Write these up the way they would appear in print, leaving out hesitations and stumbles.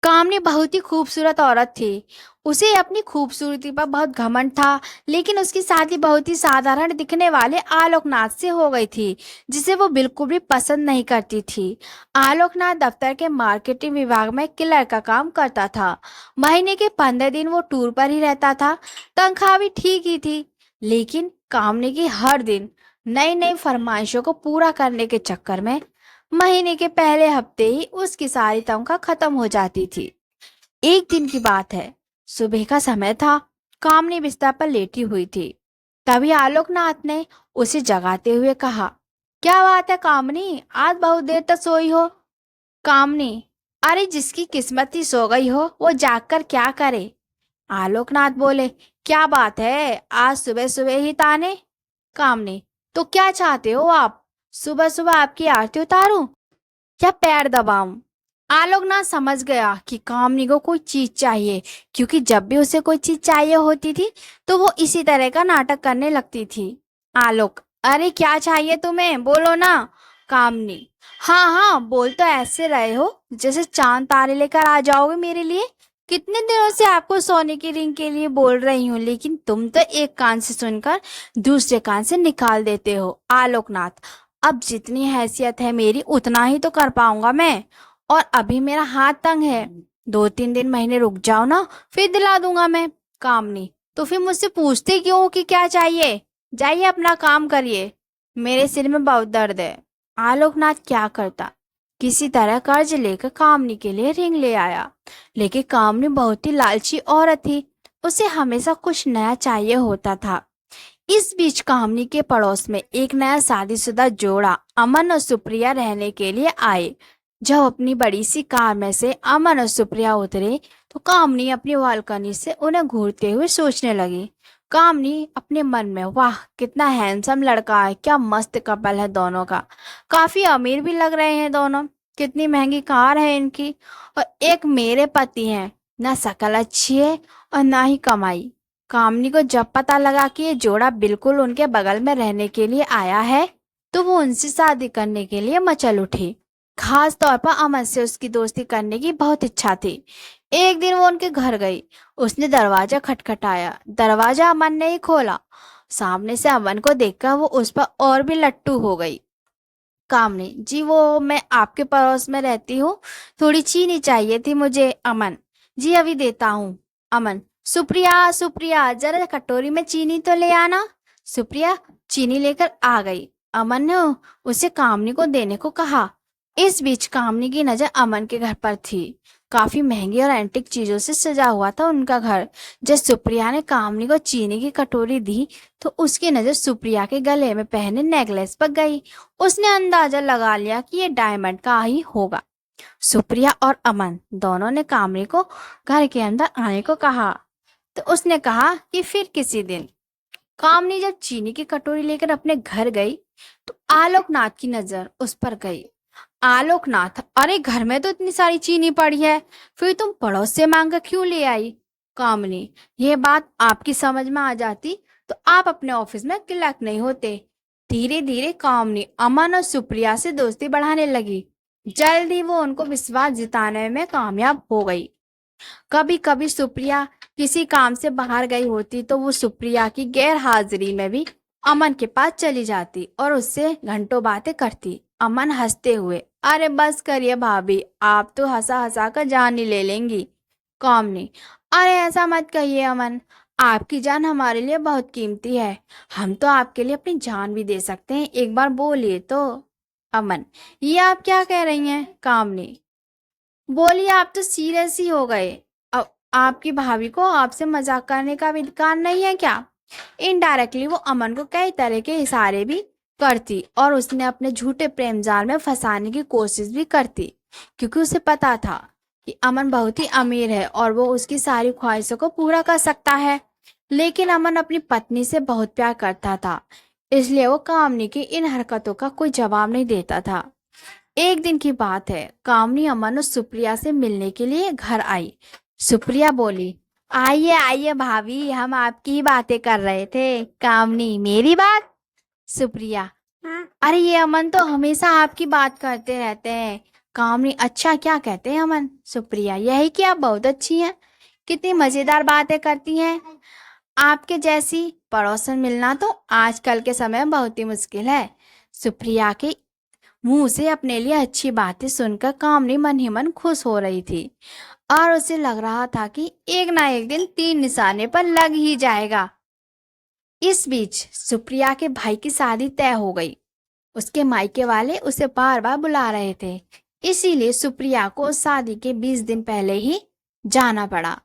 कामनी बहुत ही खूबसूरत औरत थी। उसे अपनी खूबसूरती पर बहुत घमंड था, लेकिन उसकी शादी बहुत ही साधारण दिखने वाले आलोकनाथ से हो गई थी, जिसे वो बिल्कुल भी पसंद नहीं करती थी। आलोकनाथ दफ्तर के मार्केटिंग विभाग में क्लर्क का काम करता था। महीने के 15 दिन वो टूर पर ही रहता था। तनख्वाह भी ठीक ही थी, लेकिन कामनी की हर दिन नई नई फरमाइशों को पूरा करने के चक्कर में महीने के पहले हफ्ते ही उसकी सारी तनख्वाह खत्म हो जाती थी। एक दिन की बात है, सुबह का समय था। कामनी बिस्तर पर लेटी हुई थी। तभी आलोकनाथ ने उसे जगाते हुए कहा, क्या बात है कामनी, आज बहुत देर तक सोई हो? कामनी, अरे जिसकी किस्मत ही सो गई हो वो जागकर क्या करे। आलोकनाथ बोले, क्या बात है, आज सुबह सुबह ही ताने? कामनी, तो क्या चाहते हो आप? सुबह सुबह आपकी आरती उतारूं या पैर दबाऊं? आलोकनाथ समझ गया कि कामनी को कोई चीज चाहिए, क्योंकि जब भी उसे कोई चीज चाहिए होती थी तो वो इसी तरह का नाटक करने लगती थी। आलोक, अरे क्या चाहिए तुम्हें, बोलो ना। कामनी, हाँ हाँ, बोल तो ऐसे रहे हो जैसे चांद तारे लेकर आ जाओगे मेरे लिए। कितने दिनों से आपको सोने की रिंग के लिए बोल रही हूँ, लेकिन तुम तो एक कान से सुनकर दूसरे कान से निकाल देते हो। आलोकनाथ, अब जितनी हैसियत है मेरी उतना ही तो कर पाऊंगा मैं, और अभी मेरा हाथ तंग है। 2-3 दिन महीने रुक जाओ ना, फिर दिला दूंगा मैं। कामनी, तो फिर मुझसे पूछते क्यों कि क्या चाहिए? जाइए अपना काम करिए, मेरे सिर में बहुत दर्द है। आलोकनाथ क्या करता, किसी तरह कर्ज लेकर कामनी के लिए रिंग ले आया। लेकिन कामनी बहुत ही लालची औरत थी, उसे हमेशा कुछ नया चाहिए होता था। इस बीच कामनी के पड़ोस में एक नया शादीशुदा जोड़ा अमन और सुप्रिया रहने के लिए आए। जब अपनी बड़ी सी कार में से अमन और सुप्रिया उतरे तो कामनी अपनी बालकनी से उन्हें घूरते हुए सोचने लगी। कामनी अपने मन में, वाह कितना हैंडसम लड़का है, क्या मस्त कपल है दोनों का। काफी अमीर भी लग रहे हैं दोनों। कितनी महंगी कार है इनकी। और एक मेरे पति हैं, ना शकल अच्छी है और ना ही कमाई। कामनी को जब पता लगा कि ये जोड़ा बिल्कुल उनके बगल में रहने के लिए आया है, तो वो उनसे शादी करने के लिए मचल उठी। खास तौर पर अमन से उसकी दोस्ती करने की बहुत इच्छा थी। एक दिन वो उनके घर गई। उसने दरवाजा खटखटाया। दरवाजा अमन ने ही खोला। सामने से अमन को देखकर वो उस पर और भी लट्टू हो गई। कामनी, जी वो मैं आपके पड़ोस में रहती हूँ, थोड़ी चीनी चाहिए थी मुझे। अमन, जी अभी देता हूँ। अमन, सुप्रिया सुप्रिया, जरा कटोरी में चीनी तो ले आना। सुप्रिया चीनी लेकर आ गई। अमन ने उसे कामनी को देने को कहा। इस बीच कामनी की नजर अमन के घर पर थी। काफी महंगी और एंटिक चीजों से सजा हुआ था उनका घर। जब सुप्रिया ने कामनी को चीनी की कटोरी दी तो उसकी नजर सुप्रिया के गले में पहने नेकलेस पर गई। उसने अंदाजा लगा लिया कि ये डायमंड का ही होगा। सुप्रिया और अमन दोनों ने कामनी को घर के अंदर आने को कहा, तो उसने कहा कि फिर किसी दिन। कामनी जब चीनी की कटोरी लेकर अपने घर गई तो आलोकनाथ की नजर उस पर गई। आलोकनाथ, अरे घर में तो इतनी सारी चीनी पड़ी है, फिर तुम पड़ोस से मांग कर क्यों ले आई? कामनी, ये बात आपकी समझ में आ जाती तो आप अपने ऑफिस में क्लर्क नहीं होते। धीरे धीरे कामनी अमन और सुप्रिया से दोस्ती बढ़ाने लगी। जल्द ही वो उनको विश्वास जिताने में कामयाब हो गई। कभी कभी सुप्रिया किसी काम से बाहर गई होती तो वो सुप्रिया की गैर हाजिरी में भी अमन के पास चली जाती और उससे घंटों बातें करती। अमन हंसते हुए, अरे बस करिए भाभी, आप तो हंसा हंसा कर जान ही ले लेंगी। कामनी, अरे ऐसा मत कहिए अमन, आपकी जान हमारे लिए बहुत कीमती है। हम तो आपके लिए अपनी जान भी दे सकते हैं, एक बार बोलिए तो। अमन, ये आप क्या कह रही हैं? कामनी, बोलिए, आप तो सीरियस ही हो गए। अब आपकी भाभी को आपसे मजाक करने का भी अधिकार नहीं है क्या? इनडायरेक्टली वो अमन को कई तरह के इशारे भी करती और उसने अपने झूठे प्रेम जाल में फंसाने की कोशिश भी करती, क्योंकि उसे पता था कि अमन बहुत ही अमीर है और वो उसकी सारी ख्वाहिशों को पूरा कर सकता है। लेकिन अमन अपनी पत्नी से बहुत प्यार करता था, इसलिए वो कामनी की इन हरकतों का कोई जवाब नहीं देता था। एक दिन की बात है, कामनी अमन और सुप्रिया से मिलने के लिए घर आई। सुप्रिया बोली, आइए आइए भाभी, हम आपकी ही बातें कर रहे थे। कामनी, मेरी बात? सुप्रिया, हाँ, अरे ये अमन तो हमेशा आपकी बात करते रहते हैं। कामनी, अच्छा क्या कहते हैं अमन? सुप्रिया, यही कि आप बहुत अच्छी हैं, कितनी मजेदार बातें करती हैं। आपके जैसी पड़ोसन मिलना तो आजकल के समय में बहुत ही मुश्किल है। सुप्रिया के मुंह से अपने लिए अच्छी बातें सुनकर कामनी मन ही मन खुश हो रही थी और उसे लग रहा था कि एक ना एक दिन तीर निशाने पर लग ही जाएगा। इस बीच सुप्रिया के भाई की शादी तय हो गई। उसके मायके वाले उसे बार बार बुला रहे थे, इसीलिए सुप्रिया को उस शादी के 20 दिन पहले ही जाना पड़ा।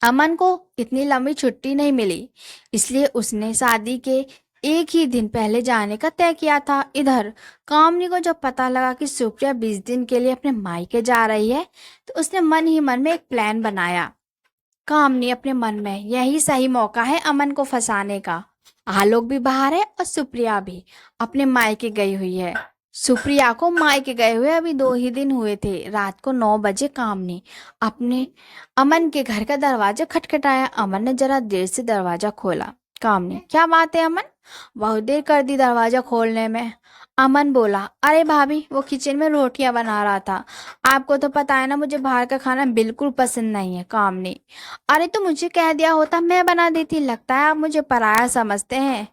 अमन को इतनी लंबी छुट्टी नहीं मिली, इसलिए उसने शादी के एक ही दिन पहले जाने का तय किया था। इधर कामनी को जब पता लगा कि सुप्रिया 20 दिन के लिए अपने मायके जा रही है, तो उसने मन ही मन में एक प्लान बनाया। कामनी अपने मन में, यही सही मौका है अमन को फंसाने का। आलोक भी बाहर है और सुप्रिया भी अपने मायके गई हुई है। सुप्रिया को मायके गए हुए अभी 2 ही दिन हुए थे। रात को 9 बजे कामनी अपने अमन के घर का दरवाजा खटखटाया। अमन ने जरा देर से दरवाजा खोला। कामनी, क्या बात है अमन, बहुत देर कर दी दरवाजा खोलने में। अमन बोला, अरे भाभी, वो किचन में रोटियां बना रहा था। आपको तो पता है ना, मुझे बाहर का खाना बिल्कुल पसंद नहीं है। कामनी, अरे तो मुझे कह दिया होता, मैं बना देती। लगता है आप मुझे पराया समझते हैं।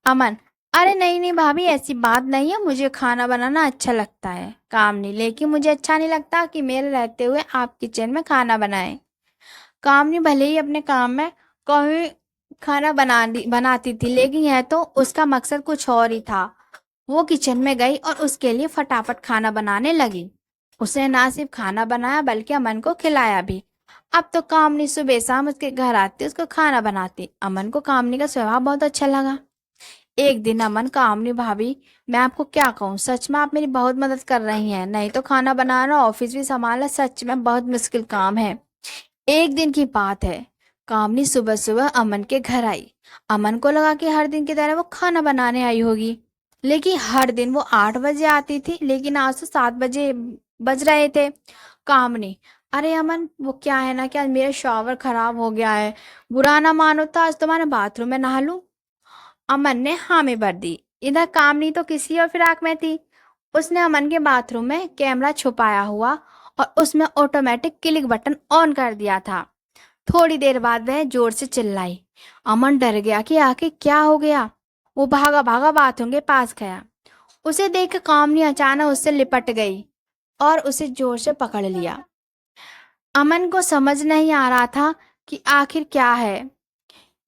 अमन, अरे नहीं नहीं भाभी, ऐसी बात नहीं है, मुझे खाना बनाना अच्छा लगता है। कामनी, लेकिन मुझे अच्छा नहीं लगता कि मेरे रहते हुए आप किचन में खाना बनाएं। कामनी भले ही अपने काम में कभी खाना बनाती थी, लेकिन यह तो उसका मकसद कुछ और ही था। वो किचन में गई और उसके लिए फटाफट खाना बनाने लगी। उसने ना सिर्फ खाना बनाया बल्कि अमन को खिलाया भी। अब तो कामनी सुबह शाम उसके घर आती, उसको खाना बनाती। अमन को कामनी का स्वभाव बहुत अच्छा लगा। एक दिन अमन, कामनी भाभी, मैं आपको क्या कहूँ, सच में आप मेरी बहुत मदद कर रही हैं। नहीं तो खाना बनाना, ऑफिस भी संभालना सच में बहुत मुश्किल काम है। एक दिन की बात है, कामनी सुबह सुबह अमन के घर आई। अमन को लगा कि हर दिन की तरह वो खाना बनाने आई होगी, लेकिन हर दिन वो 8 बजे आती थी, लेकिन आज तो 7 बजे बज रहे थे। कामनी, अरे अमन, वो क्या है ना कि आज मेरा शॉवर खराब हो गया है, बुरा ना मानो तो आज तुम्हारे बाथरूम में नहा लूं। अमन ने हामी भर दी। इधर कामनी तो किसी और फिराक में थी। उसने अमन के बाथरूम में कैमरा छुपाया हुआ और उसमें ऑटोमेटिक क्लिक बटन ऑन कर दिया था। थोड़ी देर बाद वह जोर से चिल्लाई। अमन डर गया कि आखिर क्या हो गया। वो भागा भागा बाथरूम के पास गया। उसे देख कामनी अचानक उससे लिपट गई और उसे जोर से पकड़ लिया। अमन को समझ नहीं आ रहा था कि आखिर क्या है।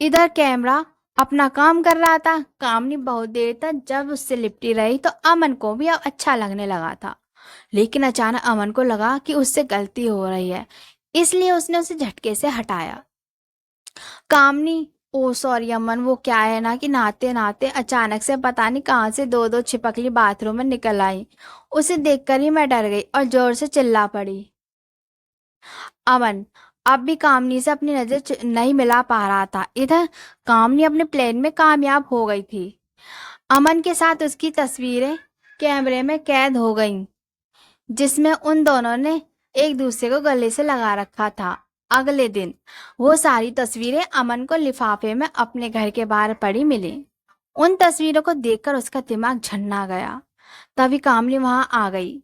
इधर कैमरा अपना काम कर रहा था। कामनी बहुत देर तक जब उससे लिपटी रही तो अमन को भी अब अच्छा लगने लगा था, लेकिन अचानक अमन को लगा कि उससे गलती हो रही है, इसलिए उसने उसे झटके से हटाया। कामनी, ओ सॉरी अमन, वो क्या है ना कि नहाते नहाते अचानक से पता नहीं कहाँ से दो दो छिपकली बाथरूम में निकल आई। उसे देखकर ही मैं डर गई और जोर से चिल्ला पड़ी। अमन अब भी कामनी से अपनी नजर नहीं मिला पा रहा था। इधर कामनी अपने प्लान में कामयाब हो गई थी। अमन के साथ उसकी तस्वीरें कैमरे में कैद हो गईं, जिसमें उन दोनों ने एक दूसरे को गले से लगा रखा था। अगले दिन वो सारी तस्वीरें अमन को लिफाफे में अपने घर के बाहर पड़ी मिली। उन तस्वीरों को देखकर उसका दिमाग झन्ना गया। तभी कामनी वहां आ गई।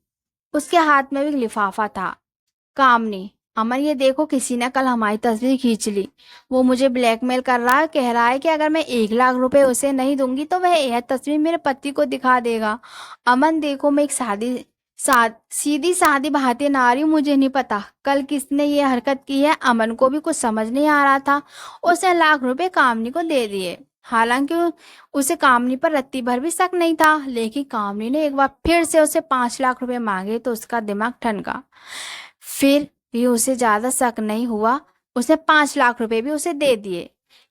उसके हाथ में भी लिफाफा था। कामनी, अमन ये देखो, किसी ने कल हमारी तस्वीर खींच ली। वो मुझे ब्लैकमेल कर रहा है, कह रहा है कि अगर मैं 1 लाख रुपए उसे नहीं दूंगी तो वह यह तस्वीर मेरे पति को दिखा देगा। अमन देखो, मैं एक सीधी सादी भारतीय नारी हूँ, मुझे नहीं पता कल किसने ये हरकत की है। अमन को भी कुछ समझ नहीं आ रहा था। उसने लाख रुपए कामनी को दे दिए। हालांकि उसे कामनी पर रत्ती भर भी शक नहीं था, लेकिन कामनी ने एक बार फिर से उसे 5 लाख रुपए मांगे तो उसका दिमाग ठनका। फिर भी उसे ज्यादा शक नहीं हुआ। उसने 5 लाख रुपए भी उसे दे दिए।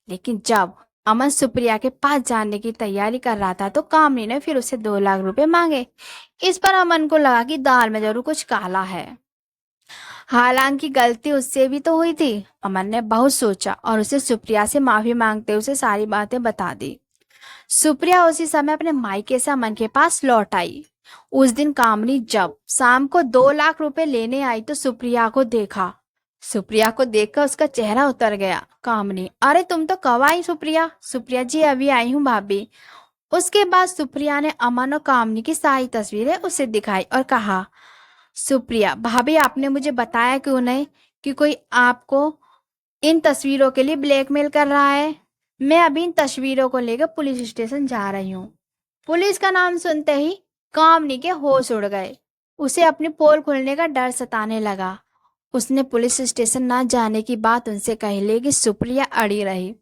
लेकिन जब अमन सुप्रिया के पास जाने की तैयारी कर रहा था तो कामनी ने फिर उसे 2 लाख रुपए मांगे। इस पर अमन को लगा कि दाल में जरूर कुछ काला है। हालांकि गलती उससे भी तो हुई थी। अमन ने बहुत सोचा और उसे सुप्रिया से माफी मांगते उसे सारी बातें बता दी। सुप्रिया उसी समय अपने मायके से अमन के पास लौट आई। उस दिन कामनी जब शाम को 2 लाख रुपए लेने आई तो सुप्रिया को देखा। सुप्रिया को देखकर उसका चेहरा उतर गया। कामनी, अरे तुम तो कब आई सुप्रिया? सुप्रिया जी, अभी आई हूँ भाभी। उसके बाद सुप्रिया ने अमन और कामनी की सारी तस्वीरें उसे दिखाई और कहा, सुप्रिया, भाभी आपने मुझे बताया क्यों नहीं कि कोई आपको इन तस्वीरों के लिए ब्लैकमेल कर रहा है। मैं अभी इन तस्वीरों को लेकर पुलिस स्टेशन जा रही हूँ। पुलिस का नाम सुनते ही कामनी के होश उड़ गए। उसे अपनी पोल खुलने का डर सताने लगा। उसने पुलिस स्टेशन ना जाने की बात उनसे कही, लेकिन सुप्रिया अड़ी रही।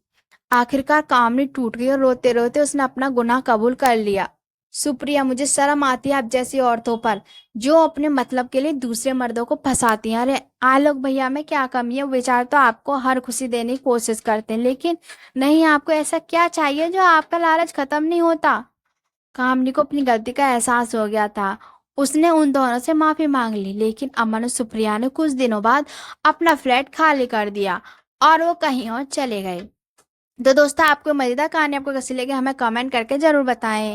आखिरकार कामनी टूट गई और रोते रोते उसने अपना गुनाह कबूल कर लिया। सुप्रिया, मुझे शर्म आती है आप जैसी औरतों पर, जो अपने मतलब के लिए दूसरे मर्दों को फंसाती हैं। अरे आलोक भैया में क्या कमी है, वो बेचारे तो आपको हर खुशी देने की कोशिश करते हैं, लेकिन नहीं, आपको ऐसा क्या चाहिए जो आपका लालच खत्म नहीं होता। कामनी को अपनी गलती का एहसास हो गया था। उसने उन दोनों से माफी मांग ली, लेकिन अमन और सुप्रिया ने कुछ दिनों बाद अपना फ्लैट खाली कर दिया और वो कहीं और चले गए। तो दोस्तों, आपको मजेदार कहानी आपको कैसी लगी हमें कमेंट करके जरूर बताएं।